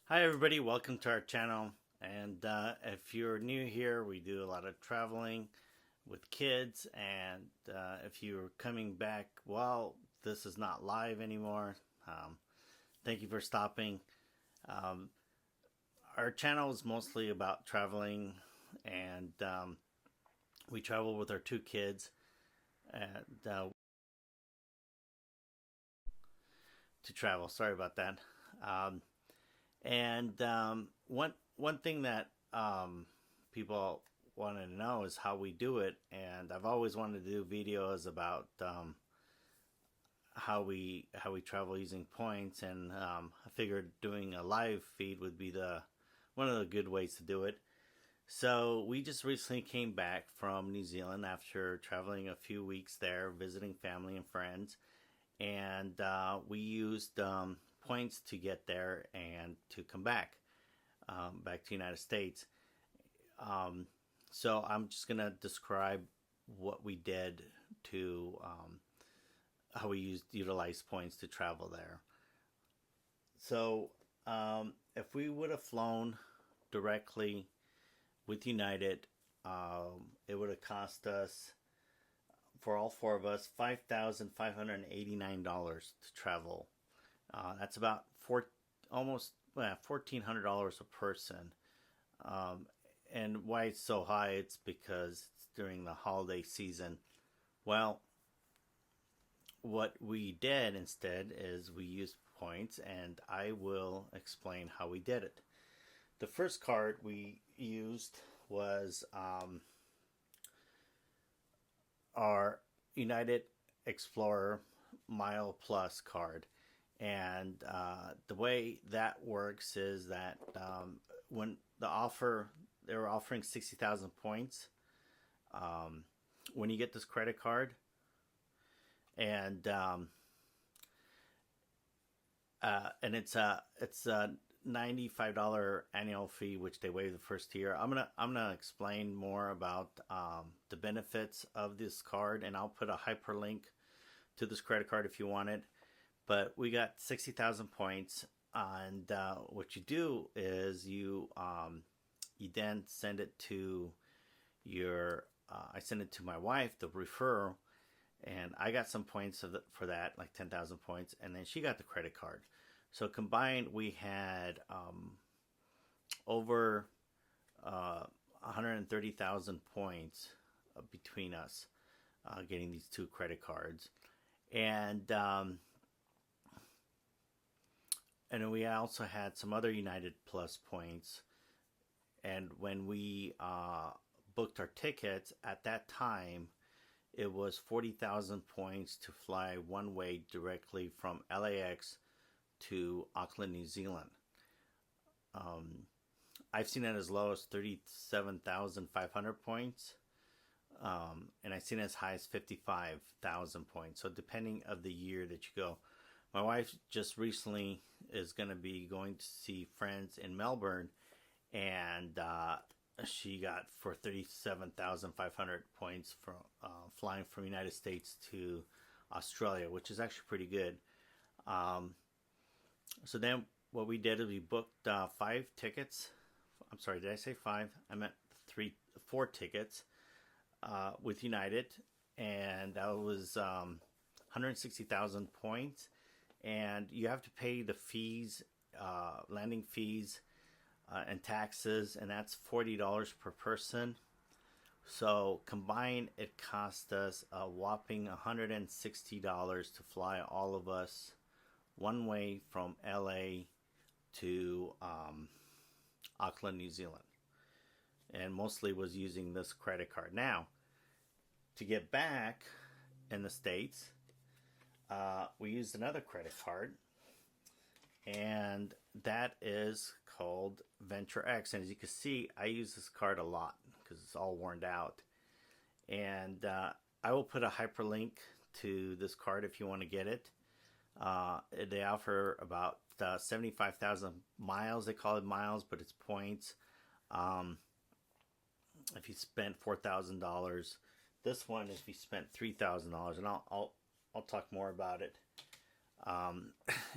Hi everybody, welcome to our channel. And if you're new here, we do a lot of traveling with kids. And if you're coming back, well, this is not live anymore. Thank you for stopping. Um, our channel is mostly about traveling, and we travel with our two kids and, to travel. Sorry about that. Um, And one thing that people want to know is how we do it. And I've always wanted to do videos about how we travel using points. And I figured doing a live feed would be the one of the good ways to do it. So we just recently came back from New Zealand after traveling a few weeks there, visiting family and friends, and we used points to get there and to come back to the United States. Um, so I'm just gonna describe what we did to how we utilized points to travel there. So if we would have flown directly with United, it would have cost us, for all four of us, $5,589 to travel. That's about almost $1,400 a person. Um, and why it's so high? It's because it's during the holiday season. Well, what we did instead is we used points, and I will explain how we did it. The first card we used was our United Explorer Mile Plus card. And the way that works is that when they were offering 60,000 points. Um, when you get this credit card, and it's a $95 annual fee, which they waive the first year. I'm gonna explain more about the benefits of this card, and I'll put a hyperlink to this credit card if you want it. But we got 60,000 points, and what you do is you then send it to your. I send it to my wife, the referral, and I got some points for that, like 10,000 points, and then she got the credit card. So combined, we had over 130,000 points between us getting these two credit cards, and then we also had some other United Plus points. And when we booked our tickets at that time, it was 40,000 points to fly one way directly from LAX to Auckland, New Zealand. Um, I've seen it as low as 37,500 points, and I've seen it as high as 55,000 points. So depending of the year that you go. My wife just recently is going to be going to see friends in Melbourne, and she got for 37,500 points from flying from the United States to Australia, which is actually pretty good. Um, so then what we did is we booked five tickets. I'm sorry, did I say five? I meant four tickets with United, and that was 160,000 points. And you have to pay the fees, landing fees, and taxes, and that's $40 per person. So combined, it cost us a whopping $160 to fly all of us one way from LA to Auckland, New Zealand, and mostly was using this credit card. Now, to get back in the States, we used another credit card, and that is called Ventruer X. And as you can see, I use this card a lot because it's all worn out. And I will put a hyperlink to this card if you want to get it. They offer about 75,000 miles. They call it miles, but it's points. If you spent $4,000, this one, if you spent $3,000, and I'll talk more about it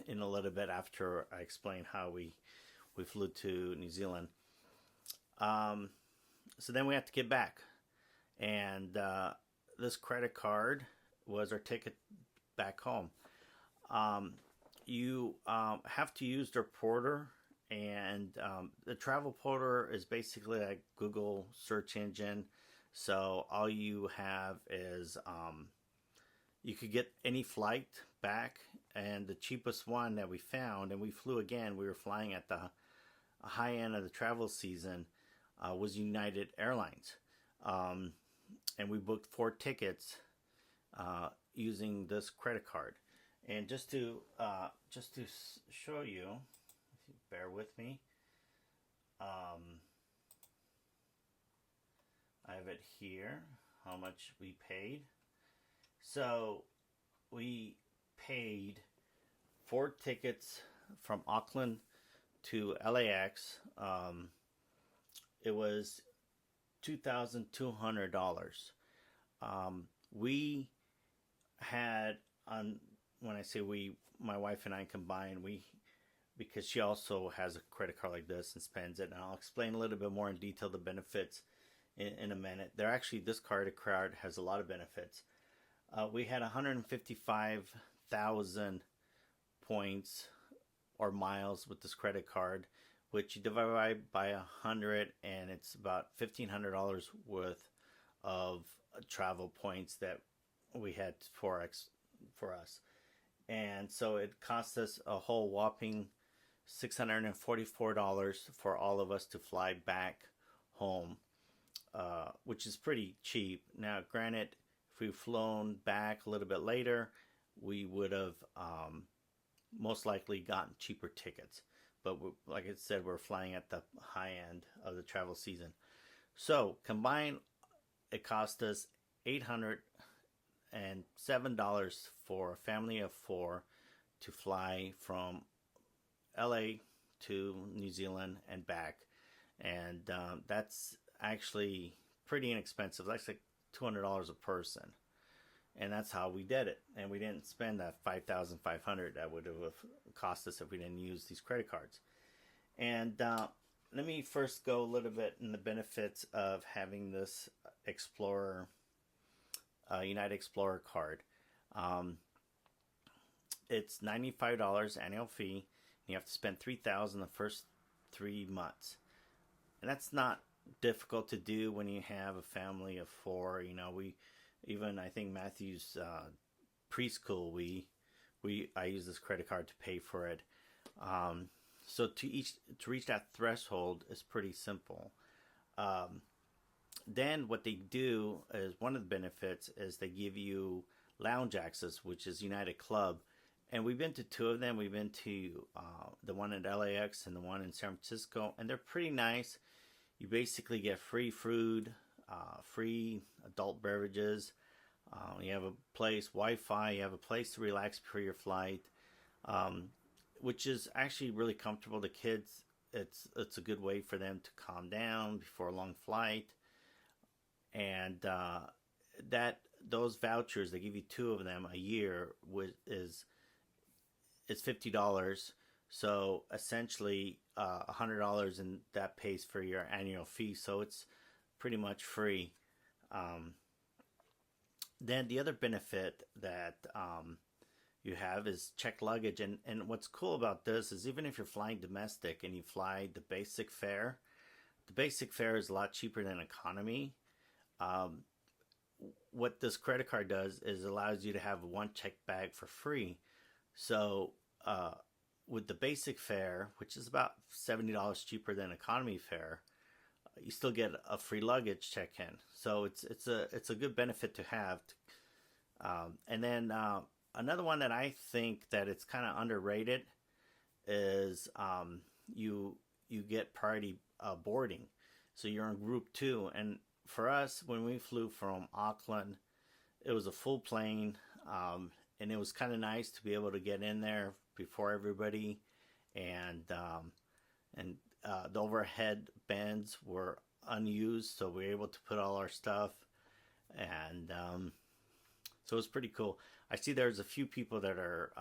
in a little bit after I explain how we we flew to New Zealand. Um, so then we have to get back, and this credit card was our ticket back home. Um, you have to use their porter, and the travel porter is basically like Google search engine. So all you have is you could get any flight back, and the cheapest one that we found, and we flew again. We were flying at the high end of the travel season, was United Airlines, and we booked 4 tickets using this credit card. And just to show you, if you bear with me, I have it here. How much we paid? So we paid 4 tickets from Auckland to LAX. It was $2,200. We had on when I say we, my wife and I combined, because she also has a credit card like this and spends it, and I'll explain a little bit more in detail the benefits in a minute. This card has a lot of benefits. We had 155,000 points or miles with this credit card, which you divide by 100, and it's about $1,500 worth of travel points that we had for us. And so it cost us a whole whopping $644 for all of us to fly back home, which is pretty cheap. Now, granted, if we'd flown back a little bit later, we would have most likely gotten cheaper tickets. But like I said, we're flying at the high end of the travel season. So combined, it cost us $807 for a family of 4 to fly from LA to New Zealand and back. And that's actually pretty inexpensive. That's like $200 a person. And that's how we did it. And we didn't spend that $5,500 that would have cost us if we didn't use these credit cards. And let me first go a little bit in the benefits of having this Explorer, United Explorer card. It's $95 annual fee. And you have to spend $3,000 the first 3 months. And that's not difficult to do when you have a family of 4. I think Matthew's preschool, I use this credit card to pay for it. So to reach that threshold is pretty simple. Then what they do is, one of the benefits is they give you lounge access, which is United Club. And we've been to 2 of them. We've been to the one at LAX and the one in San Francisco, and they're pretty nice. You basically get free food, free adult beverages. You have a place, Wi-Fi. You have a place to relax before your flight, which is actually really comfortable. The kids, it's a good way for them to calm down before a long flight. And those vouchers, they give you 2 of them a year, is $50. So essentially $100, and that pays for your annual fee. So it's pretty much free. Then the other benefit that you have is checked luggage. And what's cool about this is, even if you're flying domestic and you fly the basic fare is a lot cheaper than economy. What this credit card does is allows you to have 1 checked bag for free. So with the basic fare, which is about $70 cheaper than economy fare, you still get a free luggage check-in. So it's a good benefit to have. And then another one that I think that it's kind of underrated is you get priority boarding. So you're in group 2. And for us, when we flew from Auckland, it was a full plane, and it was kind of nice to be able to get in there before everybody. And the overhead bins were unused, so we were able to put all our stuff. And so it was pretty cool. I see there's a few people that are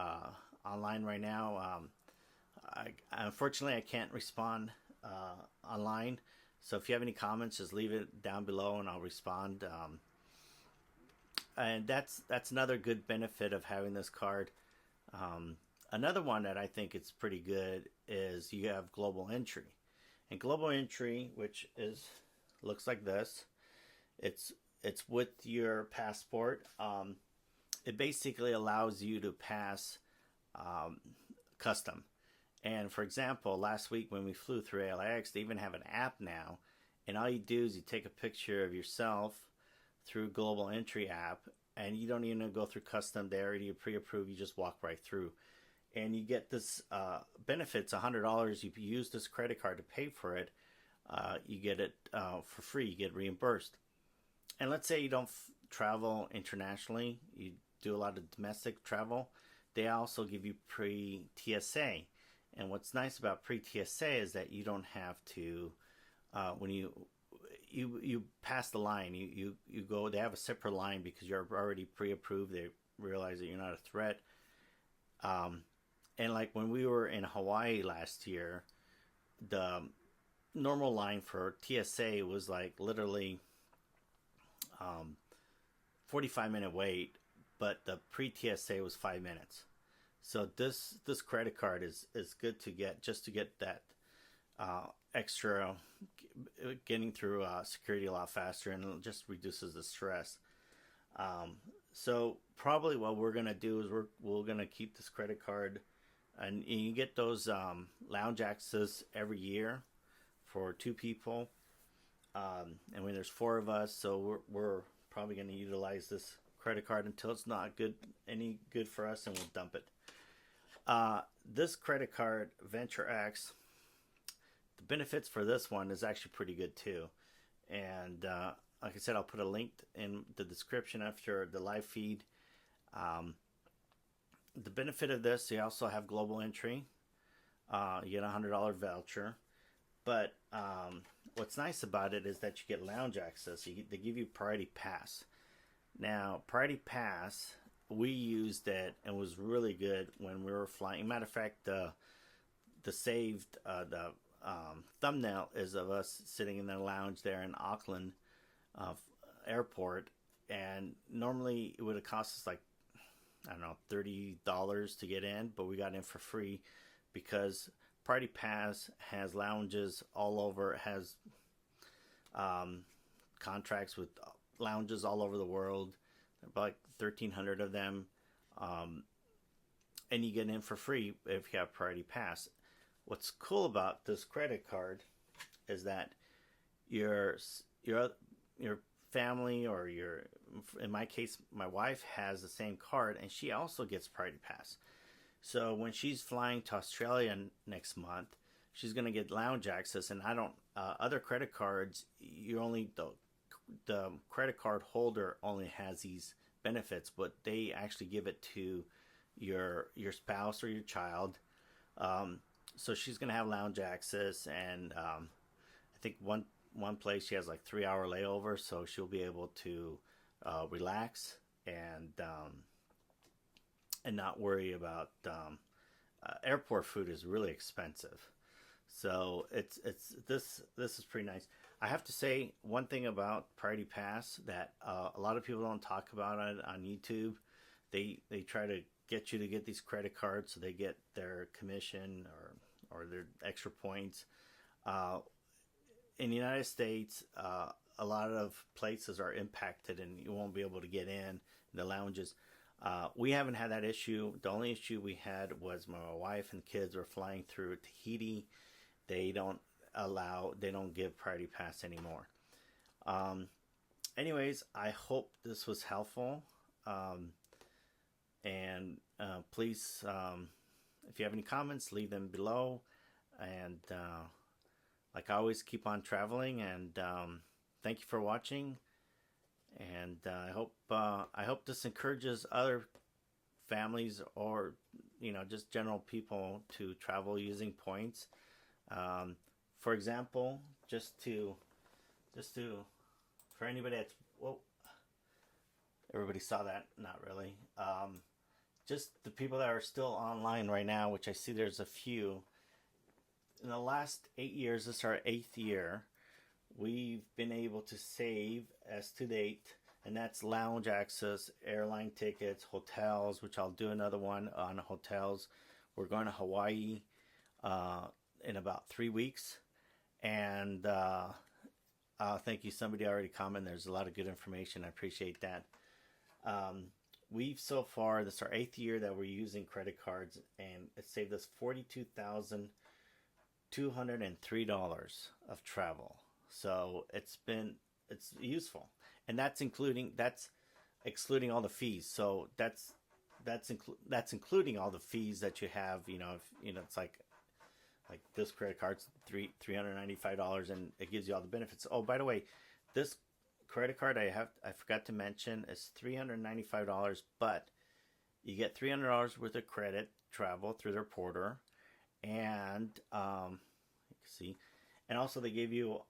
online right now. Unfortunately, I can't respond online. So if you have any comments, just leave it down below and I'll respond. And that's another good benefit of having this card. Um, Another one that I think it's pretty good is you have global entry. And global entry, which is looks like this, it's with your passport. It basically allows you to pass um, custom. And for example, last week when we flew through LAX, they even have an app now. And all you do is you take a picture of yourself through Global Entry app, and you don't even go through custom. They already pre-approved. You just walk right through, and you get this benefits. $100. You use this credit card to pay for it. You get it for free. You get reimbursed. And let's say you don't travel internationally. You do a lot of domestic travel. They also give you pre-TSA. And what's nice about pre-TSA is that you don't have to, when you pass the line, you go, they have a separate line because you're already pre-approved. They realize that you're not a threat. And like when we were in Hawaii last year, the normal line for TSA was like literally 45-minute wait, but the pre-TSA was 5 minutes. So this credit card is good to get, just to get that extra, getting through security a lot faster, and it just reduces the stress. So probably what we're gonna do is we're gonna keep this credit card, and you get those lounge access every year for 2 people, and when there's 4 of us, so we're probably gonna utilize this credit card until it's not any good for us, and we'll dump it. This credit card, Ventruer X, the benefits for this one is actually pretty good too. And like I said, I'll put a link in the description after the live feed. The benefit of this, you also have global entry. You get a $100 voucher. But what's nice about it is that you get lounge access. They give you Priority Pass. Now, Priority Pass, we used it and was really good when we were flying. Matter of fact, the saved thumbnail is of us sitting in the lounge there in Auckland airport, and normally it would have cost us like, I don't know, $30 to get in, but we got in for free because Priority Pass has lounges all over. It has contracts with lounges all over the world, about like 1,300 of them, and you get in for free if you have Priority Pass. What's cool about this credit card is that your family, or in my case, my wife has the same card, and she also gets Priority Pass. So when she's flying to Australia next month, she's going to get lounge access, and I don't. Other credit cards, you only the credit card holder only has these benefits, but they actually give it to your spouse or your child. So she's going to have lounge access, and I think one place she has like 3-hour layover, so she'll be able to relax and not worry about airport food is really expensive. So this is pretty nice. I have to say one thing about Priority Pass that a lot of people don't talk about it on YouTube. They try to get you to get these credit cards so they get their commission or their extra points. In the United States, a lot of places are impacted and you won't be able to get in the lounges. We haven't had that issue. The only issue we had was my wife and kids were flying through Tahiti. They don't give Priority Pass anymore. Anyways, I hope this was helpful. And please, if you have any comments, leave them below. And like I always, keep on traveling. And thank you for watching. And I hope this encourages other families, or just general people, to travel using points. For example, just to for anybody that's, whoa, everybody saw that, not really. Just the people that are still online right now, which I see there's a few. in the last 8 years, this is our 8th year, we've been able to save as to date, and that's lounge access, airline tickets, hotels, which I'll do another one on hotels. We're going to Hawaii in about 3 weeks, and thank you. Somebody already commented. There's a lot of good information. I appreciate that. We've so far, this is our 8th year that we're using credit cards, and it saved us $42,203 of travel. So it's useful, and that's excluding all the fees. So that's including all the fees that you have. It's like this credit card's $395, and it gives you all the benefits. Oh, by the way, this credit card I forgot to mention is $395, but you get $300 worth of credit travel through their porter, and you can see, and also they give you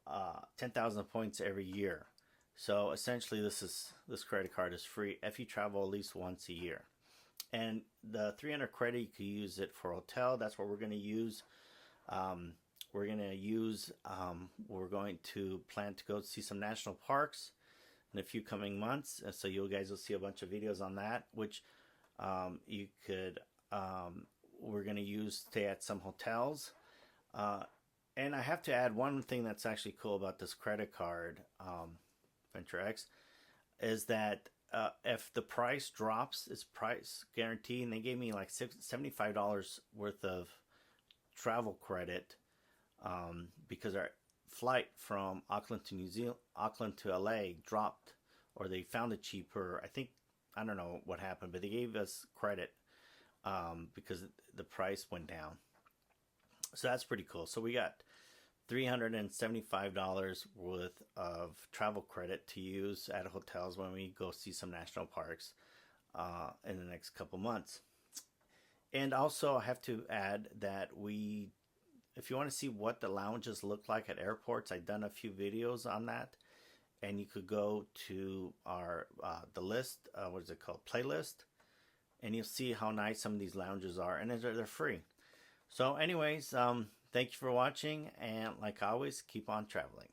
10,000 points every year. So essentially, this credit card is free if you travel at least once a year. And the 300 credit, you can use it for hotel. That's what we're going to use. We're going to plan to go see some national parks in a few coming months. So you guys will see a bunch of videos on that, which you could, we're going to stay at some hotels. And I have to add one thing that's actually cool about this credit card, Ventruer, is that if the price drops, it's price guarantee, and they gave me like $75 worth of travel credit because our flight from Auckland to LA dropped, or they found it cheaper. I don't know what happened, but they gave us credit because the price went down. So that's pretty cool. So we got $375 worth of travel credit to use at hotels when we go see some national parks in the next couple months. And also, I have to add that if you want to see what the lounges look like at airports, I've done a few videos on that, and you could go to our the list, what is it called, playlist, and you'll see how nice some of these lounges are, and they're free. So anyways, thank you for watching, and like always, keep on traveling.